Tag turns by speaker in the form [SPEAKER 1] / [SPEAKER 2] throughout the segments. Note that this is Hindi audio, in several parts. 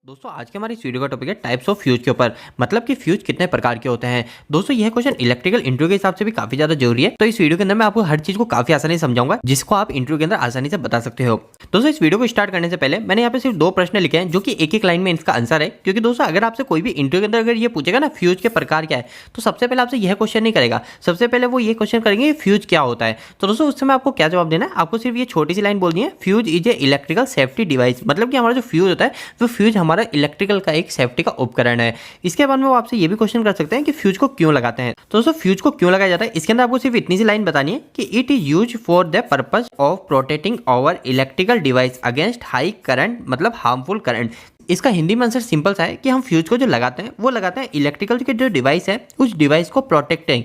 [SPEAKER 1] दोस्तों आज के हमारे इस वीडियो का टॉपिक है टाइप्स ऑफ फ्यूज के ऊपर। मतलब कि फ्यूज कितने प्रकार के होते हैं। दोस्तों यह क्वेश्चन इलेक्ट्रिकल इंटरव्यू के हिसाब से भी काफी ज्यादा जरूरी है, तो इस वीडियो के अंदर मैं आपको हर चीज को काफी आसानी से समझाऊंगा जिसको आप इंटरव्यू के अंदर आसानी से बता सकते हो। दोस्तों इस वीडियो को स्टार्ट करने से पहले मैंने यहाँ पे सिर्फ 2 प्रश्न लिखे हैं जो कि एक लाइन में इसका आंसर है, क्योंकि दोस्तों अगर आपसे कोई भी इंटरव्यू के अंदर अगर ये पूछेगा ना फ्यूज के प्रकार क्या है, तो सबसे पहले आपसे यह क्वेश्चन नहीं करेगा, सबसे पहले वो ये क्वेश्चन करेंगे फ्यूज क्या होता है। तो दोस्तों उस समय आपको क्या जवाब देना है, आपको सिर्फ ये छोटी सी लाइन बोलनी है, fuse is a electrical safety device. मतलब कि हमारा जो फ्यूज होता है वो फ्यूज हमारा इलेक्ट्रिकल का एक सेफ्टी का उपकरण है। इसके बाद में वो आपसे ये भी क्वेश्चन कर सकते हैं कि फ्यूज को क्यों लगाते हैं। तो दोस्तों फ्यूज को क्यों लगाया जाता है, इसके अंदर आपको सिर्फ इतनी सी लाइन बतानी है कि it is use for the purpose of protecting our electrical device against high current, मतलब हार्मफुल करंट। इसका हिंदी में आंसर सिंपल सा है कि हम फ्यूज को जो लगाते हैं वो लगाते हैं इलेक्ट्रिकल के जो डिवाइस है उस डिवाइस को प्रोटेक्टिंग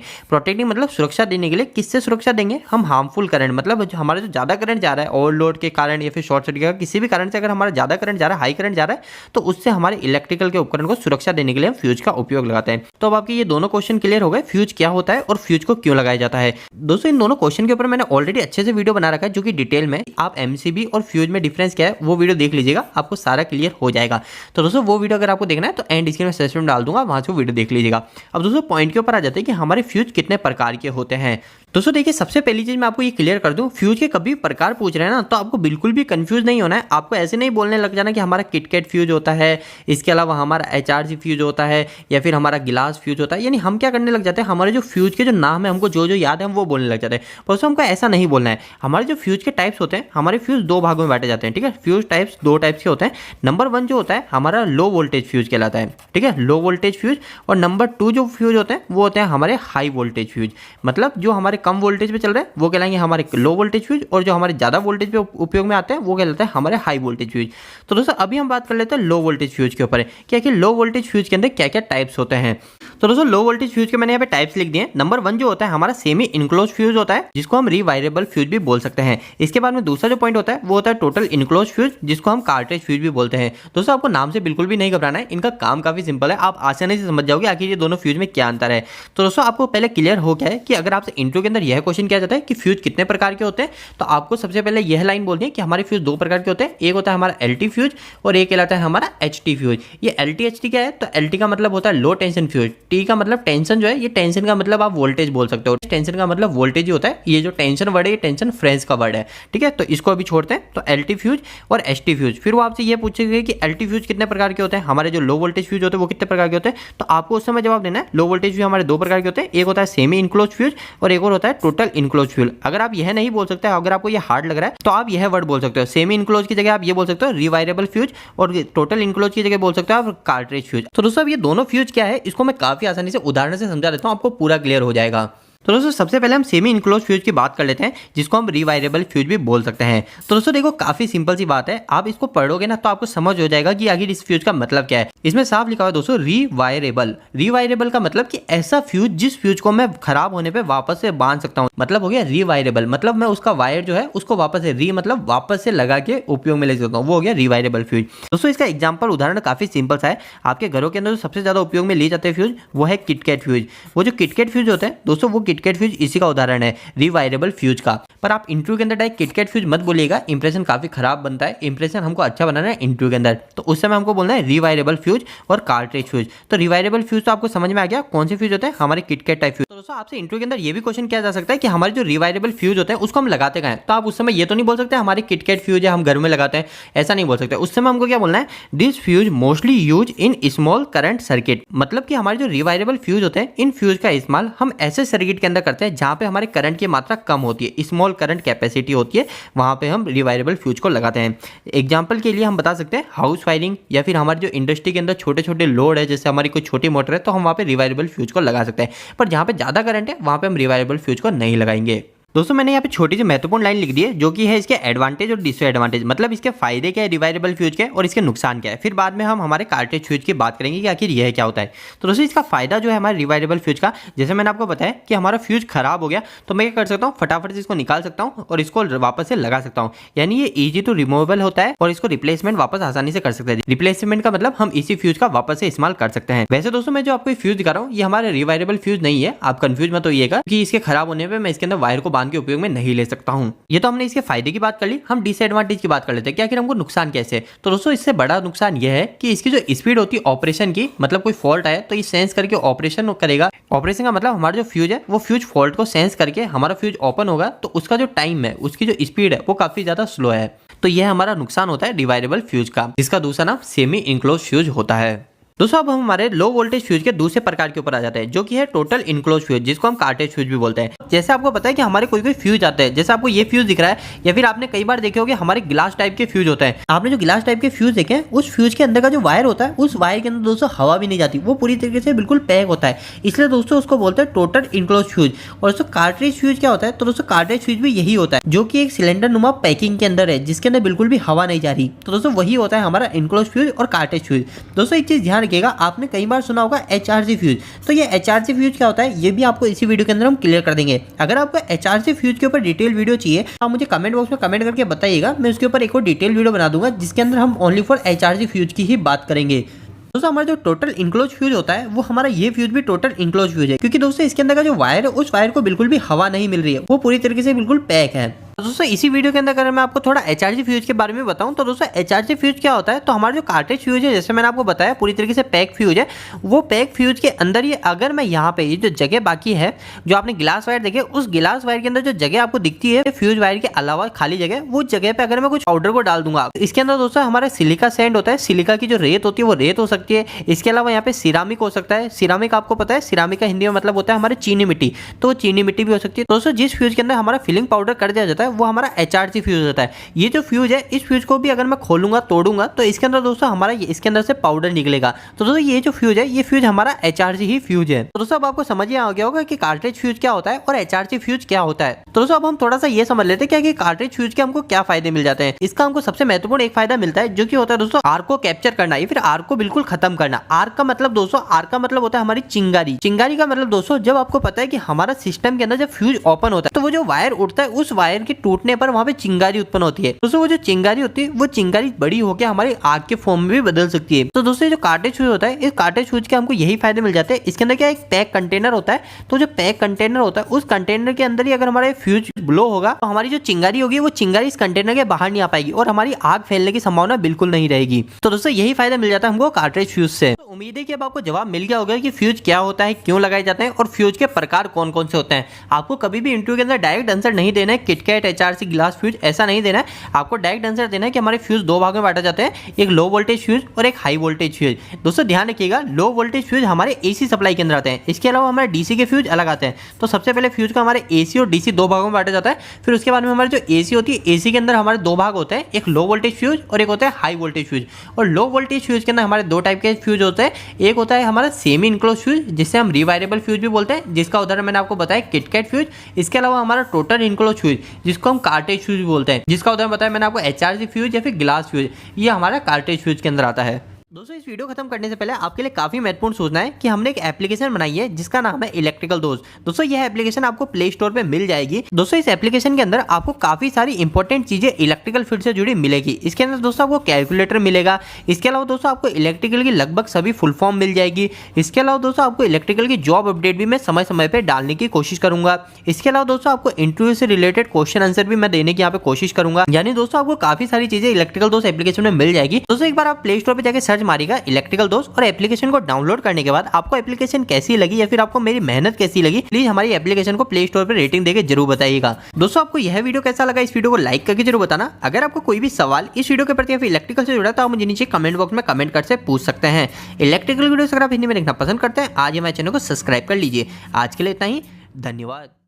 [SPEAKER 1] मतलब सुरक्षा देने के लिए। किससे सुरक्षा देंगे हम, हार्मफुल करंट, मतलब हमारा जो ज़्यादा करंट जा रहा है ओवरलोड के कारण या फिर शॉर्ट सर्किट का किसी भी कारण से अगर हमारा ज़्यादा करंट जा रहा है, हाई करंट जा रहा है, तो उससे हमारे इलेक्ट्रिकल के उपकरण को सुरक्षा देने के लिए हम फ्यूज का उपयोग लगाते हैं। तो अब आपके ये दोनों क्वेश्चन क्लियर हो गए, फ्यूज क्या होता है और फ्यूज को क्यों लगाया जाता है। दोस्तों इन दोनों क्वेश्चन के ऊपर मैंने ऑलरेडी अच्छे से वीडियो बना रखा है जो कि डिटेल में, आप एमसीबी और फ्यूज में डिफरेंस क्या है वो वीडियो देख लीजिएगा, आपको सारा क्लियर हो जाएगा। तो दोस्तों वो वीडियो अगर आपको देखना है तो एंड स्क्रीन में सेशन में डाल दूंगा, वहां से वो वीडियो देख लीजिएगा। अब दोस्तों पॉइंट के ऊपर आ जाते हैं कि हमारे फ्यूज कितने प्रकार के होते हैं। दोस्तों देखिए सबसे पहली चीज मैं आपको ये क्लियर कर दूं, फ्यूज के कभी प्रकार पूछ रहे हैं ना तो आपको बिल्कुल भी कंफ्यूज नहीं होना है। आपको ऐसे नहीं बोलने लग जाना कि हमारा किटकैट फ्यूज होता है, इसके अलावा हमारा एचआरसी फ्यूज होता है या फिर हमारा गिलास फ्यूज होता है। यानी हम क्या करने लग जाते हैं, हमारे जो फ्यूज के जो नाम है हमको जो जो याद है हम वो बोलने लग जाते हैं। दोस्तों हमको ऐसा नहीं बोलना है। हमारे जो फ्यूज के टाइप्स होते हैं, हमारे फ्यूज 2 भागों में बांटे जाते हैं, ठीक है। फ्यूज टाइप्स 2 टाइप्स के होते हैं। नंबर 1 जो होता है हमारा लो वोल्टेज फ्यूज कहलाता है, ठीक है, लो वोल्टेज फ्यूज। और नंबर 2 जो फ्यूज होते हैं वो होते हैं हमारे हाई वोल्टेज फ्यूज। मतलब जो हमारे कम वोल्टेज पे चल रहे हैं वो कहलाएंगे हमारे लो वोल्टेज फ्यूज, और जो हमारे ज्यादा वोल्टेज पे उपयोग में आते हैं वो कहलाते हैं हमारे हाई वोल्टेज फ्यूज। तो दोस्तों अभी हम बात कर लेते हैं लो वोल्टेज फ्यूज के ऊपर कि आखिर लो वोल्टेज फ्यूज के अंदर क्या क्या टाइप्स होते हैं। तो दोस्तों लो वोल्टेज फ्यूज के मैंने यहाँ पे टाइप्स लिख दिए। नंबर 1 जो होता है हमारा सेमी इनक्लोज फ्यूज होता है, जिसको हम रिवायरेबल फ्यूज भी बोल सकते हैं। इसके बाद में दूसरा जो पॉइंट होता है वो होता है टोटल इनक्लोज फ्यूज, जिसको हम कार्ट्रिज फ्यूज भी बोलते हैं। दोस्तों आपको नाम से बिल्कुल भी नहीं घबराना है, इनका काम काफी सिंपल है, आप आसानी से समझ जाओगे आखिर ये दोनों फ्यूज में क्या अंतर है। तो दोस्तों आपको पहले क्लियर हो गया है कि अगर आपसे इंटरव्यू के अंदर यह क्वेश्चन किया जाता है कि फ्यूज कितने प्रकार के होते हैं, तो आपको सबसे पहले यह लाइन बोलनी है कि हमारे फ्यूज 2 प्रकार के होते हैं। एक होता है हमारा एलटी फ्यूज और एक कहलाता है हमारा एचटी फ्यूज। ये एलटी एचटी क्या है, तो एलटी का मतलब होता है लो टेंशन फ्यूज, टी का मतलब टेंशन जो है, ये टेंशन का मतलब आप वोल्टेज बोल सकते हो, टेंशन का मतलब वोल्टेज ही होता है। ये जो टेंशन वर्ड है ये टेंशन फ्रेंच का वर्ड है, ठीक है। तो इसको अभी छोड़ते हैं। तो एलटी फ्यूज और एचटी फ्यूज। फिर वो आपसे ये पूछेंगे कि एलटी फ्यूज कितने प्रकार के होते हैं, हमारे जो लो वोल्टेज फ्यूज होते हैं वो कितने प्रकार के होते हैं। तो आपको उस समय जवाब देना है लो वोल्टेज फ्यूज हमारे 2 प्रकार के होते हैं, एक होता है सेमी इनक्लोज फ्यूज और एक और होता है टोटल इनक्लोज फ्यूज। अगर आप यह नहीं बोल सकते, अगर आपको ये हार्ड लग रहा है तो आप यह वर्ड बोल सकते हो, सेमी इनक्लोज की जगह आप ये बोल सकते हो रिवायरेबल फ्यूज, और टोटल इनक्लोज की जगह बोल सकते हो आप कार्ट्रिज फ्यूज। तो दोस्तों ये दोनों फ्यूज क्या है इसको मैं काफी आसानी से उदाहरण से समझा देता हूं, आपको पूरा क्लियर हो जाएगा। तो दोस्तों सबसे पहले हम सेमी इनक्लोज फ्यूज की बात कर लेते हैं, जिसको हम रिवायरेबल फ्यूज भी बोल सकते हैं। तो दोस्तों देखो काफी सिंपल सी बात है, आप इसको पढ़ोगे ना तो आपको समझ हो जाएगा कि आखिर इस फ्यूज का मतलब क्या है। इसमें साफ लिखा हुआ है दोस्तों रिवायरेबल। रिवायरेबल का मतलब कि ऐसा फ्यूज जिस फ्यूज को मैं खराब होने पे वापस से बांध सकता हूँ, मतलब हो गया रिवायरेबल। मतलब मैं उसका वायर जो है उसको वापस से मतलब वापस से लगा के उपयोग में ले सकता हूँ, वो हो गया रिवायरेबल फ्यूज। दोस्तों इसका एग्जाम्पल उदाहरण काफी सिंपल सा है। आपके घरों के अंदर जो सबसे ज्यादा उपयोग में लिए जाते हैं फ्यूज वो है किटकैट फ्यूज। वो जो किटकैट फ्यूज होते हैं दोस्तों, वो किटकैट फ्यूज इसी का उदाहरण है रिवायरेबल फ्यूज का। पर आप इंटरव्यू के अंदर डायरेक्ट किटकैट फ्यूज मत बोलिएगा, इंप्रेशन काफी खराब बनता है। इंप्रेशन हमको अच्छा बनाना है इंटरव्यू के अंदर, तो उस समय हमको बोलना है रिवायरेबल फ्यूज और कार्ट्रिज फ्यूज। तो रिवायरेबल फ्यूज तो आपको समझ में आ गया कौन से फ्यूज होते हैं, हमारे किटकैट टाइप फ्यूज। तो दोस्तों आपसे इंटरव्यू के अंदर ये भी क्वेश्चन किया जा सकता है कि हमारे जो रिवायरेबल फ्यूज होते हैं उसको हम लगाते कहां हैं। तो आप उस समय ये तो नहीं बोल सकते हमारे किटकैट फ्यूज है हम घर में लगाते हैं, ऐसा नहीं बोल सकते। उस समय हमको क्या बोलना है, this fuse mostly use in small current circuit. मतलब कि हमारे जो रिवायरेबल फ्यूज होते हैं इन फ्यूज का इस्तेमाल हम ऐसे सर्किट के अंदर करते हैं जहां पे हमारे करंट की मात्रा कम होती है, स्मॉल करंट कैपेसिटी होती है, वहां पे हम रिवायरेबल फ्यूज को लगाते हैं। एग्जांपल के लिए हम बता सकते हैं हाउस वायरिंग या फिर हमारे जो इंडस्ट्री के अंदर छोटे छोटे लोड है, जैसे हमारी कोई छोटी मोटर है तो हम वहां पे रिवायरेबल फ्यूज को लगा सकते हैं। पर जहां पे ज्यादा करंट है वहां पे हम रिवायरेबल फ्यूज को नहीं लगाएंगे। दोस्तों मैंने यहाँ पे छोटी सी महत्वपूर्ण लाइन लिख दी है जो कि है इसके एडवांटेज और डिसएडवांटेज, मतलब इसके फायदे क्या है रिवायरेबल फ्यूज के और इसके नुकसान क्या है। फिर बाद में हम हमारे कार्ट्रिज फ्यूज की बात करेंगे कि आखिर यह क्या होता है। तो दोस्तों इसका फायदा जो है हमारे रिवायरेबल फ्यूज का, जैसे मैंने आपको बताया कि हमारा फ्यूज खराब हो गया तो मैं क्या कर सकता हूँ, फटाफट से इसको निकाल सकता हूँ और इसको वापस से लगा सकता हूँ। यानी ये ईजी टू रिमूवेबल होता है और इसको रिप्लेसमेंट वापस आसानी से कर सकते हैं। रिप्लेसमेंट का मतलब हम इसी फ्यूज का वापस से इस्तेमाल कर सकते हैं। वैसे दोस्तों मैं जो आपको फ्यूज दिखा रहा हूँ ये हमारा रिवायरेबल फ्यूज नहीं है, आप कंफ्यूज मत होइएगा कि इसके खराब होने पर मैं इसके अंदर वायर को बांध दुकान के उपयोग में नहीं ले सकता हूँ। ये तो हमने इसके फायदे की बात कर ली, हम डिसएडवांटेज की बात कर लेते हैं कि आखिर हमको नुकसान कैसे है। तो दोस्तों इससे बड़ा नुकसान यह है कि इसकी जो स्पीड होती है ऑपरेशन की, मतलब कोई फॉल्ट आए तो ये सेंस करके ऑपरेशन करेगा। ऑपरेशन का मतलब हमारा जो फ्यूज है वो फ्यूज फॉल्ट को सेंस करके हमारा फ्यूज ओपन होगा, तो उसका जो टाइम है, उसकी जो स्पीड है वो काफी ज्यादा स्लो है। तो यह हमारा नुकसान होता है डिवाइडेबल फ्यूज का, जिसका दूसरा नाम सेमी इनक्लोज फ्यूज होता है। दोस्तों अब हम हमारे लो वोल्टेज फ्यूज के दूसरे प्रकार के ऊपर आ जाते हैं, जो कि है टोटल इनक्लोज फ्यूज, जिसको हम कार्टेज फ्यूज भी बोलते हैं। जैसे आपको पता है कि हमारे कोई फ्यूज आते हैं, जैसे आपको ये फ्यूज दिख रहा है, या फिर आपने कई बार देखे होंगे हमारे ग्लास टाइप के फ्यूज होते हैं। आपने जो ग्लास टाइप के फ्यूज देखे हैं, उस फ्यूज के अंदर का जो वायर होता है, उस वायर के अंदर दोस्तों हवा भी नहीं जाती, वो पूरी तरीके से बिल्कुल पैक होता है, इसलिए दोस्तों उसको बोलते हैं टोटल इनक्लोज फ्यूज। और दोस्तों कार्ट्रिज फ्यूज क्या होता है, तो दोस्तों कार्ट्रिज फ्यूज भी यही होता है, जो कि एक सिलेंडर नुमा पैकिंग के अंदर है, जिसके अंदर बिल्कुल भी हवा नहीं जा रही। तो दोस्तों वही होता है हमारा इनक्लोज फ्यूज और कार्ट्रिज फ्यूज। दोस्तों एक चीज ध्यान रखिएगा, आपने कई बार सुना होगा HRC फ्यूज। तो ये HRC फ्यूज क्या होता है, ये भी आपको इसी वीडियो के अंदर हम क्लियर कर देंगे। अगर आपको HRC फ्यूज के ऊपर डिटेल वीडियो चाहिए तो आप मुझे कमेंट बॉक्स में कमेंट करके बताइएगा, मैं उसके ऊपर एक और डिटेल वीडियो बना दूंगा, जिसके अंदर हम ओनली फॉर HRC फ्यूज की ही बात करेंगे। दोस्तों हमारा जो टोटल इनक्लोज फ्यूज होता है, वो हमारा ये फ्यूज भी टोटल इनक्लोज फ्यूज है, क्योंकि दोस्तों इसके अंदर का जो वायर है, उस वायर को बिल्कुल भी हवा नहीं मिल रही है, वो पूरी तरीके से बिल्कुल पैक है। तो दोस्तों इसी वीडियो के अंदर अगर मैं आपको थोड़ा HRC फ्यूज के बारे में बताऊं, तो दोस्तों HRC फ्यूज क्या होता है, तो हमारा जो कार्ट्रिज फ्यूज है, जैसे मैंने आपको बताया पूरी तरीके से पैक फ्यूज है, वो पैक फ्यूज के अंदर ये अगर मैं यहाँ पे ये जो जगह बाकी है, जो आपने गिलास वायर देखे, उस गिलास वायर के अंदर जो जगह आपको दिखती है फ्यूज वायर के अलावा खाली जगह, वो जगह पे अगर मैं कुछ पाउडर को डाल दूंगा, इसके अंदर दोस्तों हमारा सिलिका सैंड होता है, सिलिका की जो रेत होती है वो रेत हो सकती है। इसके अलावा यहाँ पे सिरामिक हो सकता है, सिरामिक आपको पता है सिरामिक का हिंदी में मतलब होता है हमारे चीनी मिट्टी, तो वो चीनी मिट्टी भी हो सकती है। दोस्तों जिस फ्यूज के अंदर हमारा फिलिंग पाउडर कर दिया जाता है, वो हमारा HRC फ्यूज होता है। ये जो फ्यूज है, इस फ्यूज को भी अगर मैं खोलूंगा तोड़ूंगा, तो इसके अंदर दोस्तों हमारा इसके अंदर से पाउडर निकलेगा। तो दोस्तों ये जो फ्यूज है, ये फ्यूज हमारा HRC ही फ्यूज है। तो दोस्तों अब आपको समझ आ गया होगा कि कार्ट्रिज फ्यूज क्या होता है और HRC फ्यूज क्या होता है। तो दोस्तों अब हम थोड़ा सा ये समझ लेते हैं कि कार्ट्रिज फ्यूज के हमको क्या फायदे मिल जाते हैं। इसका हमको सबसे महत्वपूर्ण एक फायदा मिलता है, जो कि होता है दोस्तों आर्क को कैप्चर करना या फिर आर्क को बिल्कुल खत्म करना। आर्क का मतलब दोस्तों, आर्क का मतलब होता है हमारी चिंगारी। चिंगारी का मतलब दोस्तों, जब आपको पता है कि हमारा सिस्टम के अंदर जब फ्यूज ओपन होता है, तो वो जो वायर उठता है, उस वायर के टूटने पर वहां पे चिंगारी उत्पन्न होती है। दोस्तों वो जो चिंगारी होती है, वो चिंगारी बड़ी होकर हमारी आग के फॉर्म में भी बदल सकती है। तो दोस्तों जो कार्ट्रिज फ्यूज होता है, इस कार्ट्रिज फ्यूज के हमको यही फायदे मिल जाते हैं। इसके अंदर क्या एक पैक कंटेनर होता है, तो जो पैक कंटेनर होता है, उस कंटेनर के अंदर ही अगर हमारे फ्यूज ब्लो होगा, तो हमारी जो चिंगारी होगी, वो चिंगारी इस कंटेनर के बाहर नहीं आ पाएगी और हमारी आग फैलने की संभावना बिल्कुल नहीं रहेगी। तो दोस्तों यही फायदा मिल जाता है हमको कार्ट्रिज फ्यूज से। तो उम्मीद है कि अब आपको जवाब मिल गया होगा कि फ्यूज क्या होता है, क्यों लगाए जाते हैं और फ्यूज के प्रकार कौन कौन से होते हैं। आपको कभी भी इंटरव्यू के अंदर डायरेक्ट आंसर नहीं देना है किटकैट HRC ग्लास फ्यूज, ऐसा नहीं देना है। आपको डायरेक्ट आंसर देना है कि हमारे फ्यूज दो भाग में बांटा जाते हैं, एक लो वोल्टेज फ्यूज और एक हाई वोल्टेज फ्यूज। दोस्तों ध्यान रखिएगा, लो वोल्टेज फ्यूज हमारे AC सप्लाई के अंदर आते हैं, इसके अलावा हमारे DC के फ्यूज अलग आते हैं। तो सबसे पहले फ्यूज को हमारे AC और DC दो भागों में बांटा जाता है। फिर उसके बाद में हमारे जो AC होती है, AC के अंदर हमारे दो भाग होते हैं, एक लो वोल्टेज फ्यूज और एक होता है हाई वोल्टेज फ्यूज। और लो वोल्टेज फ्यूज के अंदर हमारे दो टाइप के फ्यूज होते हैं, एक होता है हमारा सेमी इनक्लोज फ्यूज, जिससे हम रिवायरेबल फ्यूज भी बोलते हैं, जिसका उदाहरण मैंने आपको बताया किटकैट फ्यूज। इसके अलावा हमारा टोटल इनक्लोज फ्यूज, जिसको हम कार्ट्रिज फ्यूज बोलते हैं, जिसका उदाहरण बताया मैंने आपको HRC फ्यूज या फिर ग्लास फ्यूज, ये हमारा कार्ट्रिज फ्यूज के अंदर आता है। दोस्तों इस वीडियो खत्म करने से पहले आपके लिए काफी महत्वपूर्ण सोचना है कि हमने एक एप्लीकेशन बनाई है, जिसका नाम है इलेक्ट्रिकल दोस्त। दोस्तों यह एप्लीकेशन आपको प्ले स्टोर पे मिल जाएगी। दोस्तों इस एप्लीकेशन के अंदर आपको काफी सारी इंपॉर्टेंट चीजें इलेक्ट्रिकल फील्ड से जुड़ी मिलेगी। इसके अंदर दोस्तों आपको कैलकुलेटर मिलेगा, इसके अलावा दोस्तों आपको इलेक्ट्रिकल की लगभग सभी फुल फॉर्म मिल जाएगी। इसके अलावा दोस्तों आपको इलेक्ट्रिकल की जॉब अपडेट भी मैं समय समय पर डालने की कोशिश करूंगा। इसके अलावा दोस्तों आपको इंटरव्यू से रिलेटेड क्वेश्चन आंसर भी मैं देने की यहाँ पे कोशिश करूंगा। यानी दोस्तों आपको काफी सारी चीजें इलेक्ट्रिकल दोस्त एप्लीकेशन में मिल जाएगी। दोस्तों एक बार आप प्ले स्टोर पर जाकर सर्च मारिएगा इलेक्ट्रिकल दोस्त, और एप्लीकेशन को डाउनलोड करने के बाद आपको एप्लीकेशन कैसी लगी या फिर आपको मेरी मेहनत कैसी लगी, प्लीज हमारी एप्लीकेशन को प्ले स्टोर पर रेटिंग देकर जरूर बताइएगा। दोस्तों आपको यह वीडियो कैसा लगा, इस वीडियो को लाइक करके जरूर बताना। अगर आपको कोई भी सवाल इस वीडियो के प्रति या फिर इलेक्ट्रिकल से जुड़ा तो आप मुझे नीचे कमेंट बॉक्स में कमेंट करके पूछ सकते हैं। इलेक्ट्रिकल वीडियो अगर आप हिंदी में देखना पसंद करते हैं, आज हमारे चैनल को सब्सक्राइब कर लीजिए। आज के लिए इतना ही, धन्यवाद।